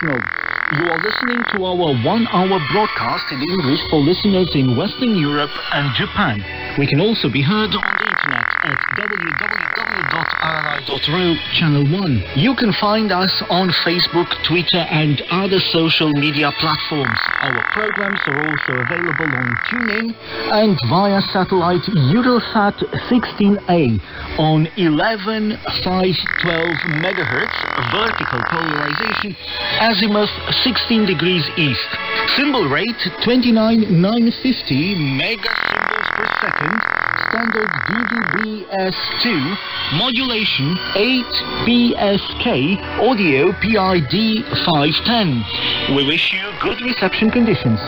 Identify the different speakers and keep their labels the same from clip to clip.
Speaker 1: International. You are listening to our one-hour broadcast in English for listeners in Western Europe and Japan. We can also be heard on the internet at www.rri.ru Channel 1. You can find us on Facebook, Twitter and other social media platforms. Our programs are also available on TuneIn and via satellite Eurosat 16A on 11,512 MHz vertical polarization, azimuth 16 degrees east. Symbol rate 29,950 mega symbols per second. Standard DVB-S2, modulation 8 PSK, audio PID 510. We wish you good reception conditions.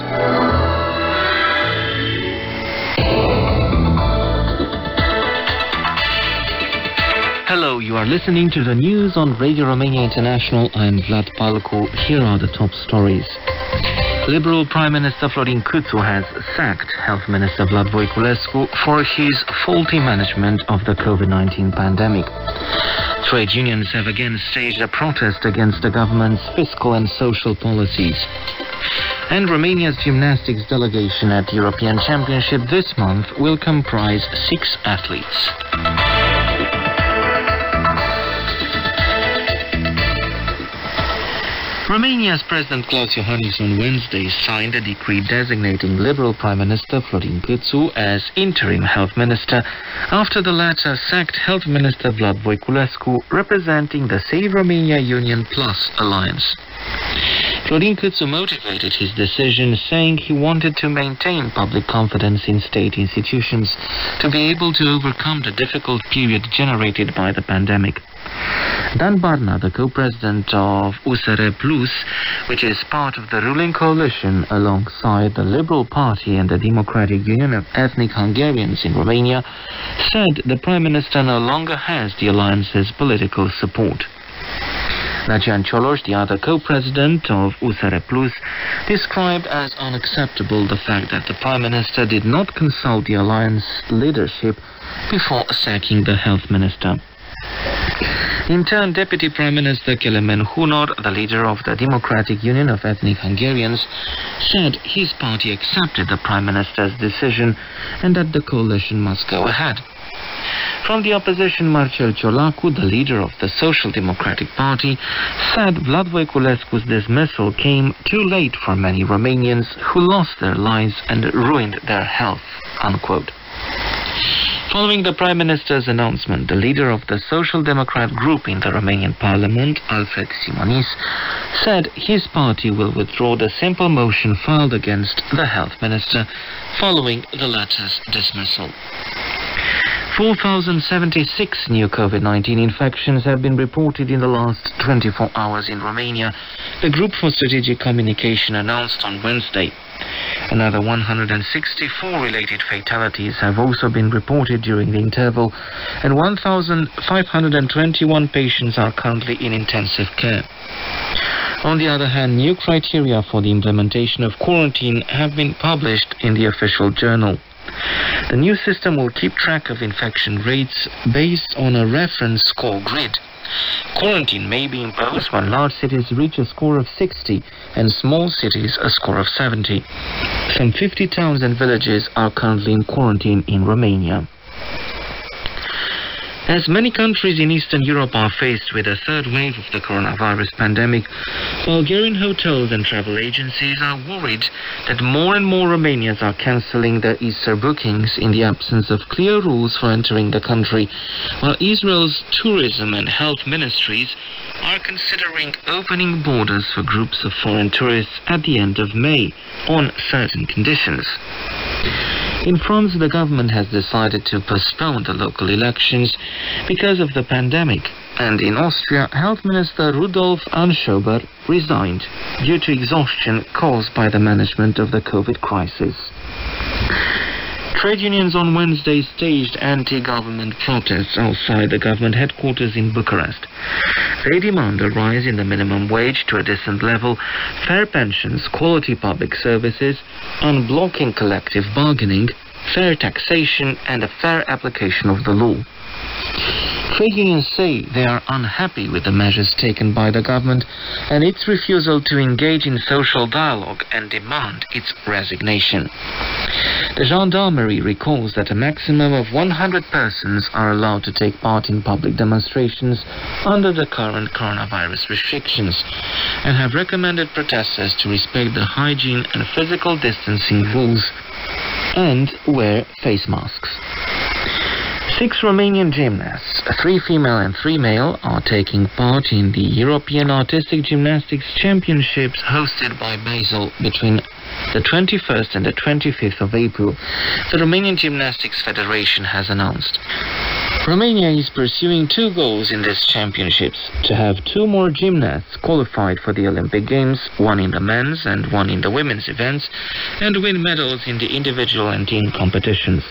Speaker 2: Hello, you are listening to the news on Radio Romania International. I am Vlad Palcu. Here are the top stories. Liberal Prime Minister Florin Câțu has sacked Health Minister Vlad Voiculescu for his faulty management of the COVID-19 pandemic. Trade unions have again staged a protest against the government's fiscal and social policies. And Romania's gymnastics delegation at the European Championship this month will comprise 6 athletes. Romania's President Klaus Iohannis on Wednesday signed a decree designating Liberal Prime Minister Florin Câțu as interim health minister after the latter sacked Health Minister Vlad Voiculescu, representing the Save Romania Union Plus alliance. Florin Câțu motivated his decision, saying he wanted to maintain public confidence in state institutions to be able to overcome the difficult period generated by the pandemic. Dan Barna, the co-president of USR Plus, which is part of the ruling coalition alongside the Liberal Party and the Democratic Union of Ethnic Hungarians in Romania, said the Prime Minister no longer has the alliance's political support. Dacian Cioloș, the other co-president of USR Plus, described as unacceptable the fact that the Prime Minister did not consult the alliance leadership before sacking the health minister. In turn, Deputy Prime Minister Kelemen Hunor, the leader of the Democratic Union of Ethnic Hungarians, said his party accepted the Prime Minister's decision and that the coalition must go ahead. From the opposition, Marcel Ciolacu, the leader of the Social Democratic Party, said Vlad Voiculescu's dismissal came too late for many Romanians who lost their lives and ruined their health, unquote. Following the Prime Minister's announcement, the leader of the Social Democrat group in the Romanian Parliament, Alfred Simonis, said his party will withdraw the simple motion filed against the health minister following the latter's dismissal. 4,076 new COVID-19 infections have been reported in the last 24 hours in Romania, the Group for Strategic Communication announced on Wednesday. Another 164 related fatalities have also been reported during the interval, and 1,521 patients are currently in intensive care. On the other hand, new criteria for the implementation of quarantine have been published in the official journal. The new system will keep track of infection rates based on a reference score grid. Quarantine may be imposed when large cities reach a score of 60 and small cities a score of 70. Some 50 towns and villages are currently in quarantine in Romania. As many countries in Eastern Europe are faced with a third wave of the coronavirus pandemic, Bulgarian hotels and travel agencies are worried that more and more Romanians are cancelling their Easter bookings in the absence of clear rules for entering the country, while Israel's tourism and health ministries are considering opening borders for groups of foreign tourists at the end of May on certain conditions. In France, the government has decided to postpone the local elections because of the pandemic, and in Austria, Health Minister Rudolf Anschober resigned due to exhaustion caused by the management of the COVID crisis. Trade unions on Wednesday staged anti-government protests outside the government headquarters in Bucharest. They demand a rise in the minimum wage to a decent level, fair pensions, quality public services, unblocking collective bargaining, fair taxation and a fair application of the law. Trade unions say they are unhappy with the measures taken by the government and its refusal to engage in social dialogue and demand its resignation. The gendarmerie recalls that a maximum of 100 persons are allowed to take part in public demonstrations under the current coronavirus restrictions and have recommended protesters to respect the hygiene and physical distancing rules and wear face masks. 6 Romanian gymnasts, 3 female and 3 male, are taking part in the European Artistic Gymnastics Championships hosted by Basel between the 21st and the 25th of April, the Romanian Gymnastics Federation has announced. Romania is pursuing 2 goals in these championships: to have 2 more gymnasts qualified for the Olympic Games, 1 in the men's and 1 in the women's events, and win medals in the individual and team competitions.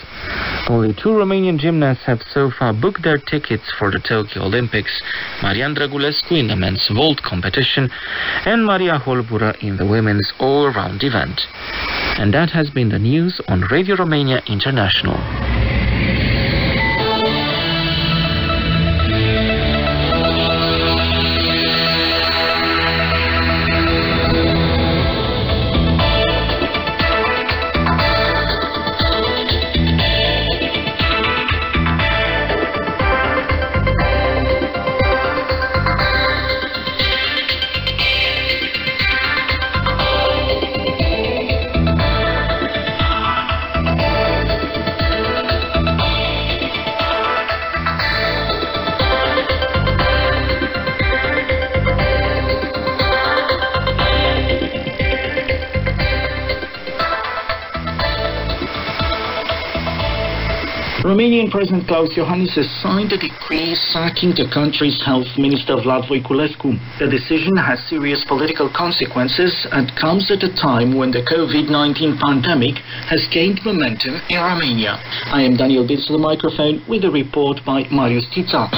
Speaker 2: Only 2 Romanian gymnasts have so far booked their tickets for the Tokyo Olympics: Marian Dragulescu in the men's vault competition and Maria Holbura in the women's all-round event. And that has been the news on Radio Romania International.
Speaker 1: Romanian President Klaus Iohannis has signed a decree sacking the country's health minister Vlad Voiculescu. The decision has serious political consequences and comes at a time when the COVID-19 pandemic has gained momentum in Romania. I am Daniel Bitz to the microphone with a report by Marius Tița.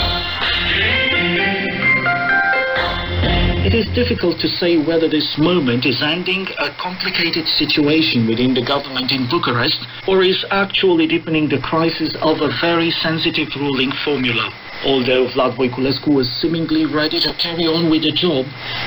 Speaker 1: It is difficult to say whether this moment is ending a complicated situation within the government in Bucharest or is actually deepening the crisis of a very sensitive ruling formula. Although Vlad Voiculescu was seemingly ready to carry on with the job,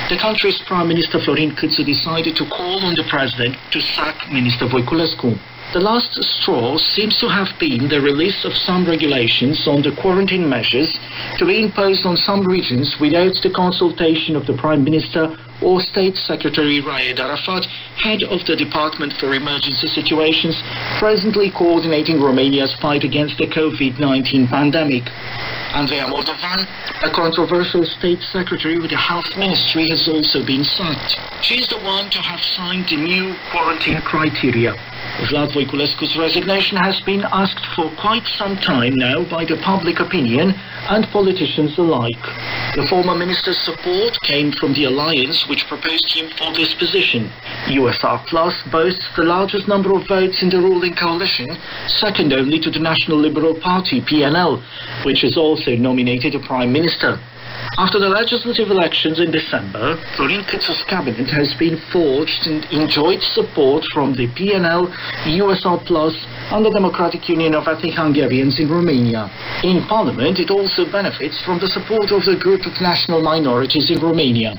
Speaker 1: the country's Prime Minister Florin Câțu decided to call on the President to sack Minister Voiculescu. The last straw seems to have been the release of some regulations on the quarantine measures to be imposed on some regions without the consultation of the Prime Minister or State Secretary Raed Arafat, head of the Department for Emergency Situations, presently coordinating Romania's fight against the COVID-19 pandemic. Andreea Moldovan, a controversial State Secretary with the Health Ministry, has also been sacked. She is the one to have signed the new quarantine criteria. Vlad Voiculescu's resignation has been asked for quite some time now by the public opinion and politicians alike. The former minister's support came from the alliance which proposed him for this position. USR Plus boasts the largest number of votes in the ruling coalition, second only to the National Liberal Party, PNL, which has also nominated a prime minister. After the legislative elections in December, Florin Câțu's cabinet has been forged and enjoyed support from the PNL, USR Plus and the Democratic Union of Ethnic Hungarians in Romania. In Parliament, it also benefits from the support of the group of national minorities in Romania.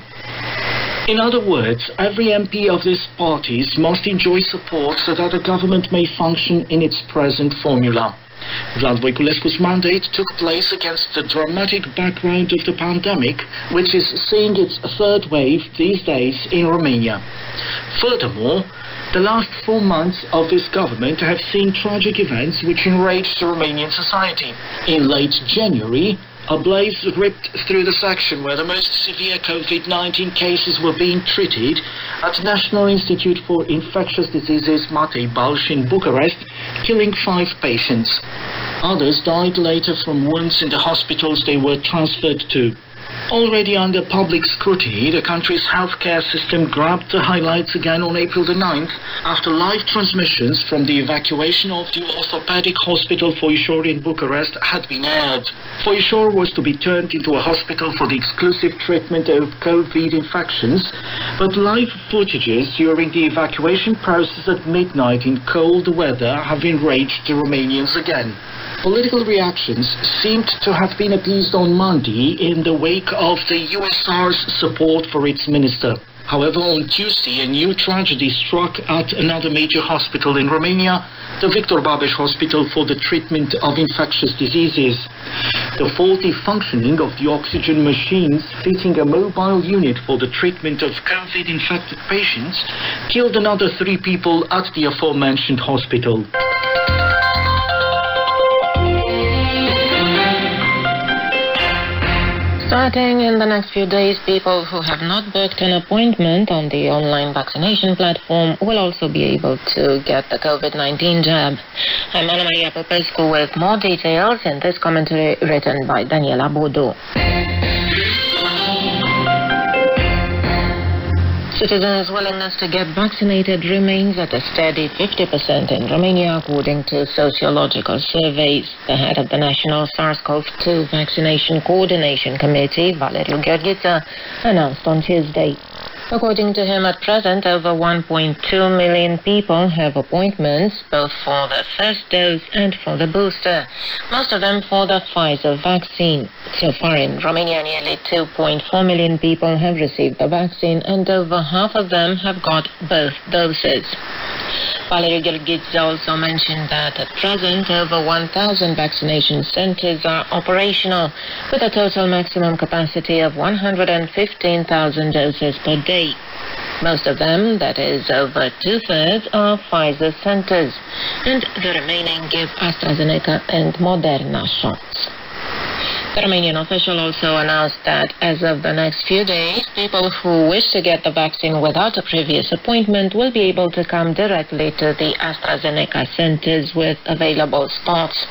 Speaker 1: In other words, every MP of these parties must enjoy support so that the government may function in its present formula. Vlad Voiculescu's mandate took place against the dramatic background of the pandemic, which is seeing its third wave these days in Romania. Furthermore, the last 4 months of this government have seen tragic events which enraged the Romanian society. In late January, a blaze ripped through the section where the most severe COVID-19 cases were being treated at the National Institute for Infectious Diseases Matei Balș in Bucharest, killing 5 patients. Others died later from wounds in the hospitals they were transferred to. Already under public scrutiny, the country's healthcare system grabbed the highlights again on April the 9th after live transmissions from the evacuation of the orthopedic hospital Foișor in Bucharest had been aired. Foișor was to be turned into a hospital for the exclusive treatment of COVID infections, but live footages during the evacuation process at midnight in cold weather have enraged the Romanians again. Political reactions seemed to have been appeased on Monday in the wake of the USR's support for its minister. However, on Tuesday, a new tragedy struck at another major hospital in Romania, the Victor Babeș Hospital for the treatment of infectious diseases. The faulty functioning of the oxygen machines fitting a mobile unit for the treatment of COVID-infected patients killed another 3 people at the aforementioned hospital.
Speaker 3: Starting in the next few days, people who have not booked an appointment on the online vaccination platform will also be able to get the COVID-19 jab. I'm Ana Maria Popescu with more details in this commentary written by Daniela Bodu. Citizens' willingness to get vaccinated remains at a steady 50% in Romania, according to sociological surveys. The head of the National SARS-CoV-2 Vaccination Coordination Committee, Valeriu Gheorghiță, announced on Tuesday. According to him, at present, over 1.2 million people have appointments, both for the first dose and for the booster, most of them for the Pfizer vaccine. So far in Romania, nearly 2.4 million people have received the vaccine, and over half of them have got both doses. Valeriu Gheorghiță also mentioned that at present, over 1,000 vaccination centers are operational, with a total maximum capacity of 115,000 doses per day. Most of them, that is over 2/3, are Pfizer centers, and the remaining give AstraZeneca and Moderna shots. The Romanian official also announced that as of the next few days, people who wish to get the vaccine without a previous appointment will be able to come directly to the AstraZeneca centers with available spots.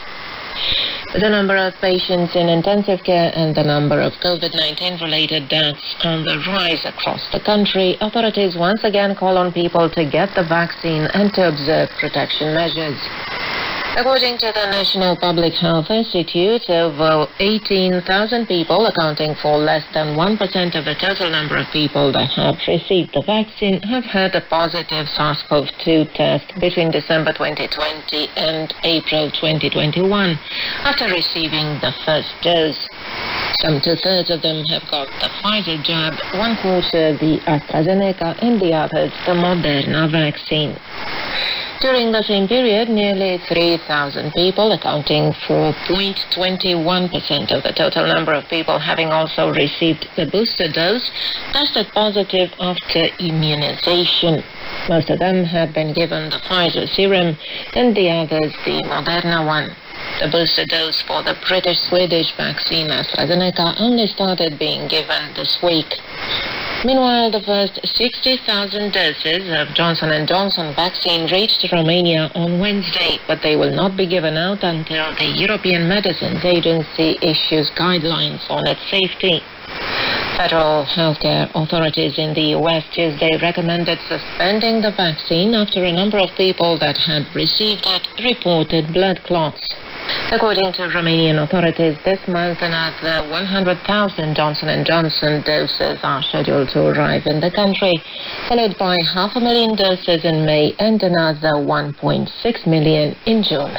Speaker 3: The number of patients in intensive care and the number of COVID-19 related deaths on the rise across the country, authorities once again call on people to get the vaccine and to observe protection measures. According to the National Public Health Institute, over 18,000 people, accounting for less than 1% of the total number of people that have received the vaccine, have had a positive SARS-CoV-2 test between December 2020 and April 2021, after receiving the first dose. Some 2/3 of them have got the Pfizer jab, 1/4 the AstraZeneca, and the others the Moderna vaccine. During the same period, nearly 3,000 people, accounting for 0.21% of the total number of people having also received the booster dose, tested positive after immunization. Most of them had been given the Pfizer serum and the others the Moderna one. The booster dose for the British-Swedish vaccine AstraZeneca only started being given this week. Meanwhile, the first 60,000 doses of Johnson & Johnson vaccine reached Romania on Wednesday, but they will not be given out until the European Medicines Agency issues guidelines on its safety. Federal healthcare authorities in the U.S. Tuesday recommended suspending the vaccine after a number of people that had received it reported blood clots. According to Romanian authorities, this month another 100,000 Johnson & Johnson doses are scheduled to arrive in the country, followed by 500,000 doses in May and another 1.6 million in June.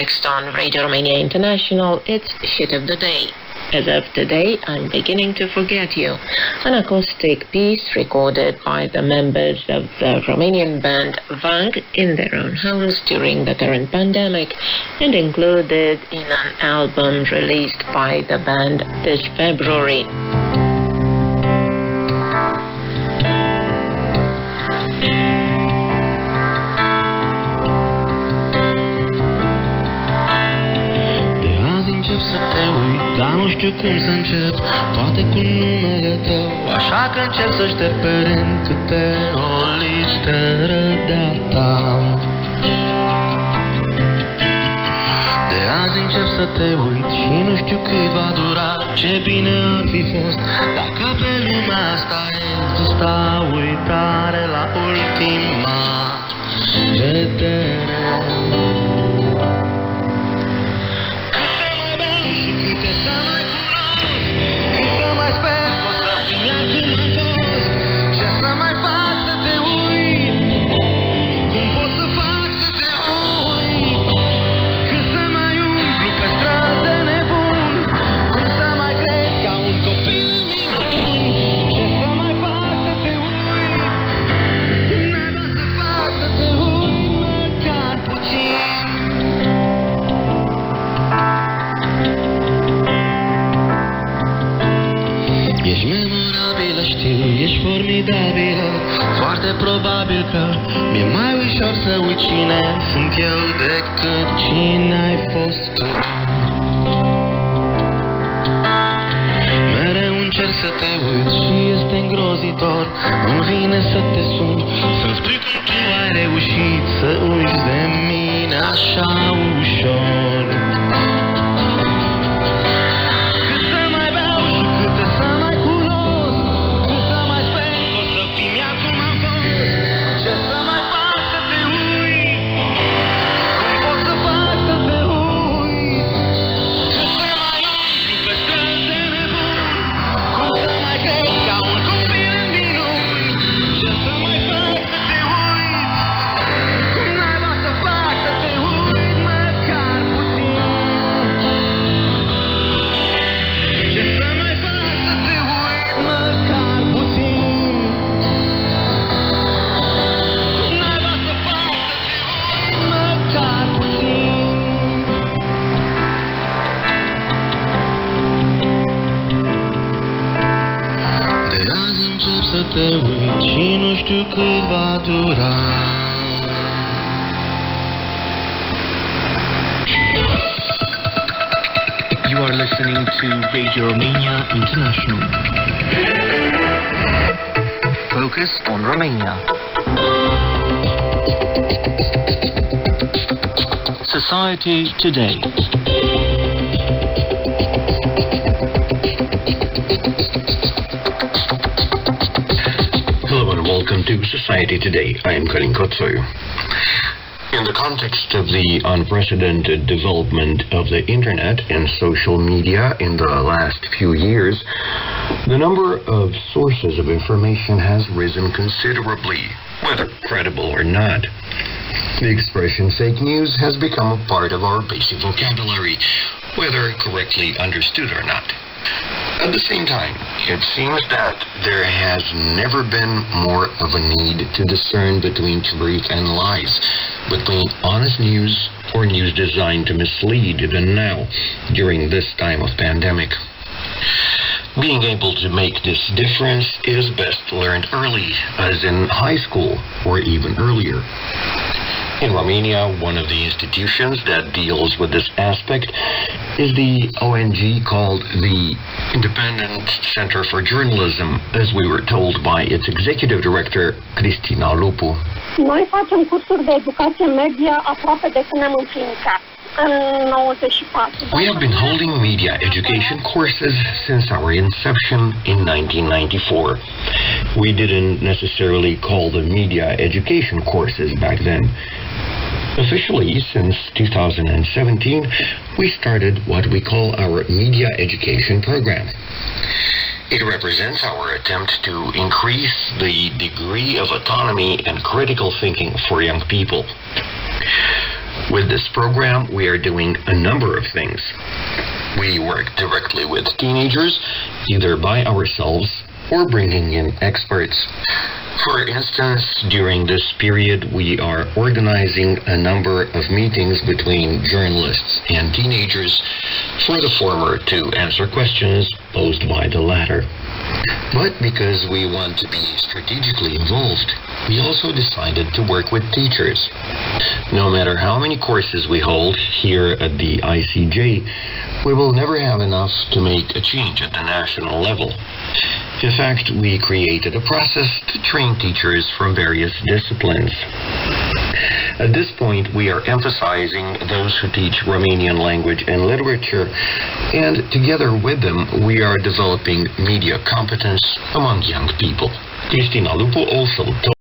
Speaker 3: Next on Radio Romania International, it's Hit of the Day. As of today, I'm Beginning to Forget You, an acoustic piece recorded by the members of the Romanian band VAG in their own homes during the current pandemic and included in an album released by the band this February.
Speaker 4: Să te uit, dar nu știu cum să încep, toate cu numele tău, așa că încep să șterg pe rând câte o listă de-a ta. De azi încep să te uit și nu știu cât va dura, ce bine ar fi fost dacă pe lumea asta exista uitare la ultima vedere. formidabilă. Foarte probabil că mi-e mai ușor să uit cine sunt eu decât cine ai fost tu. Mereu încerc să te uit și este îngrozitor. Îmi vine să te sun, să-mi spui cum tu ai reușit să uiți de mine așa ușor. Cât să mai beau și câte să mai cunosc, cât să mai sper că o să fii mea cum am fost. Ce să mai fac să te uit, cum pot să fac să te uit. Ce să mai umplu pe străzi de nebun, cum să mai cred ca un copil în minuni. Ce să mai fac să te uit, cum naiba să fac să te uit măcar puțin. Ce să mai fac să te uit măcar puțin. Cum naiba să fac să te uit măcar puțin. De azi încep să te uit și nu știu cât va dura.
Speaker 1: You are listening to Radio Romania International. Focus on Romania. Society Today.
Speaker 5: Hello and welcome to Society Today. I am Călin Cotsoiu. In the context of the unprecedented development of the internet and social media in the last few years, the number of sources of information has risen considerably, whether credible or not. The expression fake news has become a part of our basic vocabulary, whether correctly understood or not. At the same time, it seems that there has never been more of a need to discern between truth and lies, between honest news or news designed to mislead than now, during this time of pandemic. Being able to make this difference is best learned early, as in high school or even earlier. In Romania, one of the institutions that deals with this aspect is the ONG called the Independent Center for Journalism, as we were told by its executive director, Cristina Lupu.
Speaker 6: Noi facem cursuri de educație media aproape de când am înființat, în 94.
Speaker 5: We have been holding media education courses since our inception in 1994. We didn't necessarily call them media education courses back then. Officially, since 2017, we started what we call our media education program. It represents our attempt to increase the degree of autonomy and critical thinking for young people. With this program, we are doing a number of things. We work directly with teenagers, either by ourselves or bringing in experts. For instance, during this period, we are organizing a number of meetings between journalists and teenagers, for the former to answer questions posed by the latter. But because we want to be strategically involved, we also decided to work with teachers. No matter how many courses we hold here at the ICJ, we will never have enough to make a change at the national level. In fact, we created a process to train teachers from various disciplines. At this point, we are emphasizing those who teach Romanian language and literature, and together with them, we are developing media competence among young people. Cristina Lupu also told